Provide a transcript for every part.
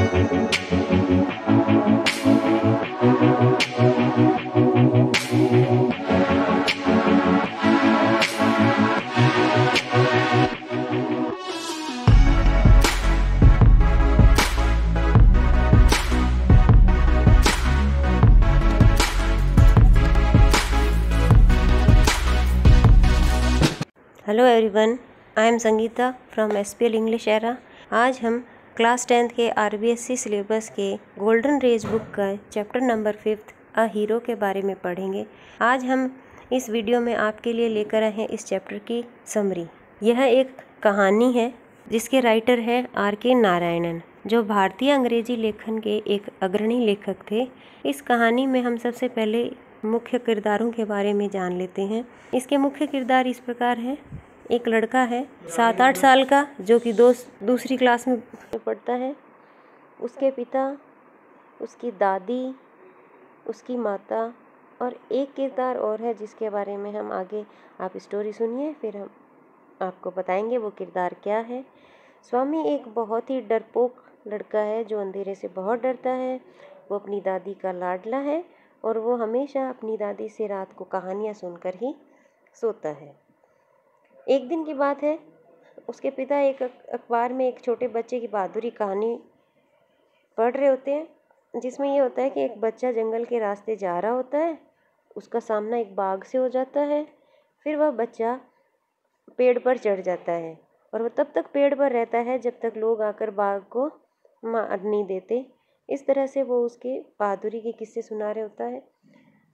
Hello everyone, I am Sangeeta from SPL English era. आज हम class 10th के RBSC syllabus के गोल्डन रेज बुक का चैप्टर नंबर 5 अ हीरो के बारे में पढ़ेंगे। आज हम इस वीडियो में आपके लिए लेकर आए हैं इस चैप्टर की समरी। यह एक कहानी है जिसके राइटर है RK नारायणन, जो भारतीय अंग्रेजी लेखन के एक अग्रणी लेखक थे। इस कहानी में हम सबसे पहले मुख्य किरदारों के बारे में जान लेते हैं। इसके मुख्य किरदार इस प्रकार हैं। एक लड़का है 7-8 साल का, जो कि दूसरी क्लास में पढ़ता है। उसके पिता, उसकी दादी, उसकी माता और एक किरदार और है जिसके बारे में हम आगे, आप स्टोरी सुनिए फिर हम आपको बताएंगे वो किरदार क्या है। स्वामी एक बहुत ही डरपोक लड़का है जो अंधेरे से बहुत डरता है। वो अपनी दादी का लाडला है और वो हमेशा अपनी दादी से रात को कहानियाँ सुनकर ही सोता है। एक दिन की बात है, उसके पिता एक अखबार में एक छोटे बच्चे की बहादुरी कहानी पढ़ रहे होते हैं, जिसमें ये होता है कि एक बच्चा जंगल के रास्ते जा रहा होता है। उसका सामना एक बाघ से हो जाता है। फिर वह बच्चा पेड़ पर चढ़ जाता है और वह तब तक पेड़ पर रहता है जब तक लोग आकर बाघ को मार नहीं देते। इस तरह से वो उसके बहादुरी के किस्से सुना रहे होता है।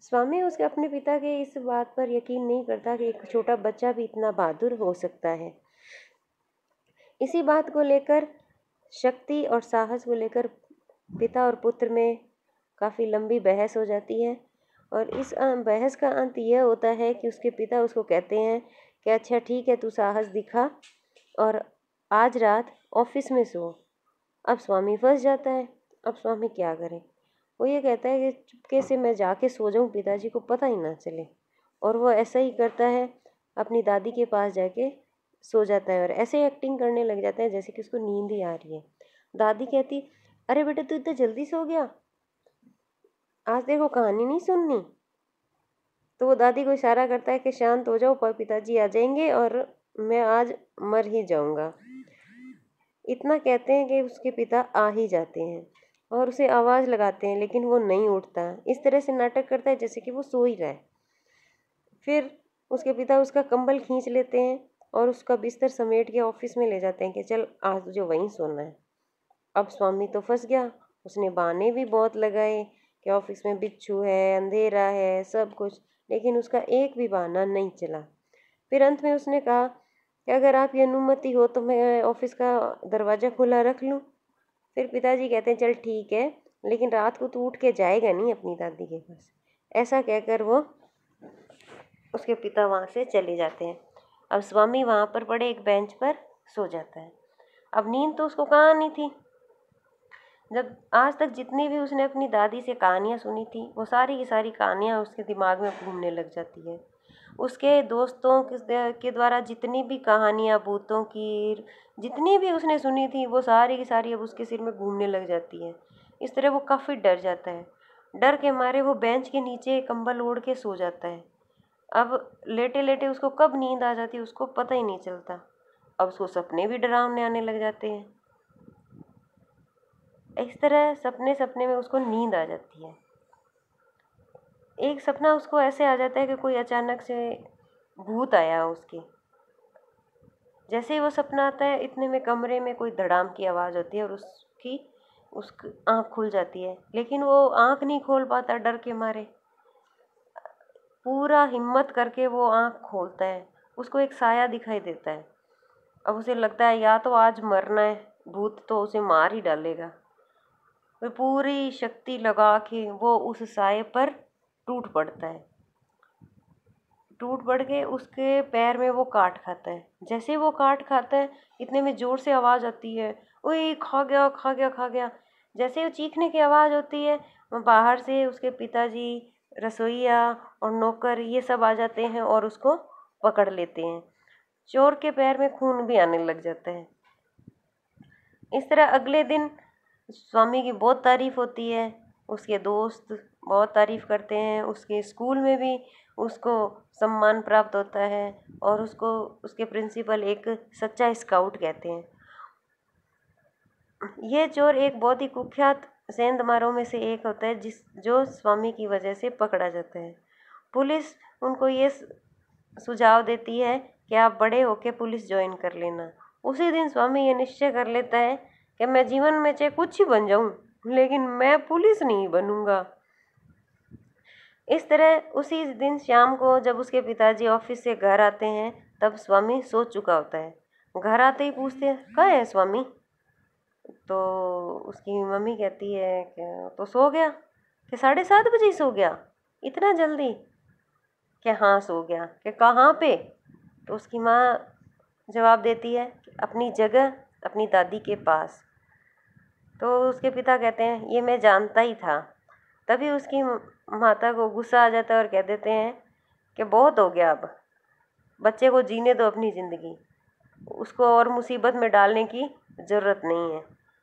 स्वामी उसके अपने पिता के इस बात पर यकीन नहीं करता कि एक छोटा बच्चा भी इतना बहादुर हो सकता है। इसी बात को लेकर, शक्ति और साहस को लेकर पिता और पुत्र में काफ़ी लंबी बहस हो जाती है। और इस बहस का अंत यह होता है कि उसके पिता उसको कहते हैं कि अच्छा ठीक है, तू साहस दिखा और आज रात ऑफिस में सो। अब स्वामी फंस जाता है। अब स्वामी क्या करे? वो ये कहता है कि चुपके से मैं जाके सो जाऊं, पिताजी को पता ही ना चले। और वो ऐसा ही करता है, अपनी दादी के पास जाके सो जाता है और ऐसे एक्टिंग करने लग जाता है जैसे कि उसको नींद ही आ रही है। दादी कहती, अरे बेटा तू इतना जल्दी सो गया, आज देखो कहानी नहीं सुननी। तो वो दादी को इशारा करता है कि शांत हो जाओ, पर पिताजी आ जाएंगे और मैं आज मर ही जाऊंगा। इतना कहते हैं कि उसके पिता आ ही जाते हैं और उसे आवाज़ लगाते हैं, लेकिन वो नहीं उठता। इस तरह से नाटक करता है जैसे कि वो सो ही रहा है। फिर उसके पिता उसका कंबल खींच लेते हैं और उसका बिस्तर समेट के ऑफिस में ले जाते हैं कि चल आज तुझे वहीं सोना है। अब स्वामी तो फंस गया। उसने बहाने भी बहुत लगाए कि ऑफिस में बिच्छू है, अंधेरा है, सब कुछ, लेकिन उसका एक भी बहाना नहीं चला। फिर अंत में उसने कहा कि अगर आपकी अनुमति हो तो मैं ऑफिस का दरवाज़ा खुला रख लूँ। फिर पिताजी कहते हैं चल ठीक है, लेकिन रात को तू उठ के जाएगा नहीं अपनी दादी के पास। ऐसा कहकर वो उसके पिता वहाँ से चले जाते हैं। अब स्वामी वहाँ पर पड़े एक बेंच पर सो जाता है। अब नींद तो उसको कहाँ नहीं थी। जब आज तक जितनी भी उसने अपनी दादी से कहानियाँ सुनी थी, वो सारी की सारी कहानियाँ उसके दिमाग में घूमने लग जाती है। उसके दोस्तों के द्वारा जितनी भी कहानियाँ, भूतों की जितनी भी उसने सुनी थी, वो सारी की सारी अब उसके सिर में घूमने लग जाती है। इस तरह वो काफ़ी डर जाता है। डर के मारे वो बेंच के नीचे कंबल ओढ़ के सो जाता है। अब लेटे लेटे उसको कब नींद आ जाती है उसको पता ही नहीं चलता। अब उसको सपने भी डरावने आने लग जाते हैं। इस तरह सपने सपने में उसको नींद आ जाती है। एक सपना उसको ऐसे आ जाता है कि कोई अचानक से भूत आया उसके। जैसे ही वो सपना आता है, इतने में कमरे में कोई धड़ाम की आवाज़ होती है और उसकी आँख खुल जाती है, लेकिन वो आँख नहीं खोल पाता डर के मारे। पूरा हिम्मत करके वो आँख खोलता है। उसको एक साया दिखाई देता है। अब उसे लगता है या तो आज मरना है, भूत तो उसे मार ही डालेगा। वो पूरी शक्ति लगा के वो उस साए पर टूट पड़ता है। टूट पड़ के उसके पैर में वो काट खाता है। जैसे वो काट खाता है, इतने में ज़ोर से आवाज़ आती है, ओए खा गया खा गया खा गया। जैसे वो चीखने की आवाज़ होती है, बाहर से उसके पिताजी, रसोइया और नौकर ये सब आ जाते हैं और उसको पकड़ लेते हैं। चोर के पैर में खून भी आने लग जाता है। इस तरह अगले दिन स्वामी की बहुत तारीफ़ होती है, उसके दोस्त बहुत तारीफ़ करते हैं, उसके स्कूल में भी उसको सम्मान प्राप्त होता है और उसको उसके प्रिंसिपल एक सच्चा स्काउट कहते हैं। ये चोर एक बहुत ही कुख्यात सेंधमारों में से एक होता है जो स्वामी की वजह से पकड़ा जाता है। पुलिस उनको ये सुझाव देती है कि आप बड़े होके पुलिस ज्वाइन कर लेना। उसी दिन स्वामी ये निश्चय कर लेता है कि मैं जीवन में चाहे कुछ ही बन जाऊं, लेकिन मैं पुलिस नहीं बनूंगा। इस तरह उसी दिन शाम को जब उसके पिताजी ऑफिस से घर आते हैं, तब स्वामी सो चुका होता है। घर आते ही पूछते हैं, कहाँ है स्वामी? तो उसकी मम्मी कहती है कि तो सो गया। कि 7:30 बजे ही सो गया, इतना जल्दी? कि हाँ सो गया। कि कहाँ पे? तो उसकी माँ जवाब देती है अपनी जगह, अपनी दादी के पास। तो उसके पिता कहते हैं ये मैं जानता ही था। तभी उसकी माता को गुस्सा आ जाता है और कह देते हैं कि बहुत हो गया, अब बच्चे को जीने दो अपनी ज़िंदगी, उसको और मुसीबत में डालने की ज़रूरत नहीं है।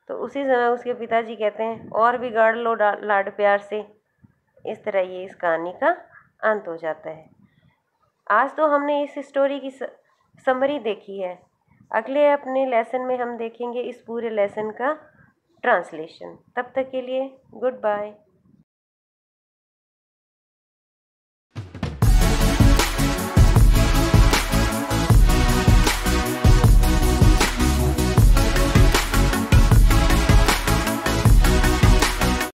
तो उसी समय उसके पिताजी कहते हैं और बिगाड़ लो लाड प्यार से। इस तरह ये इस कहानी का अंत हो जाता है। आज तो हमने इस स्टोरी की समरी देखी है। अगले अपने लेसन में हम देखेंगे इस पूरे लेसन का ट्रांसलेशन। तब तक के लिए गुड बाय।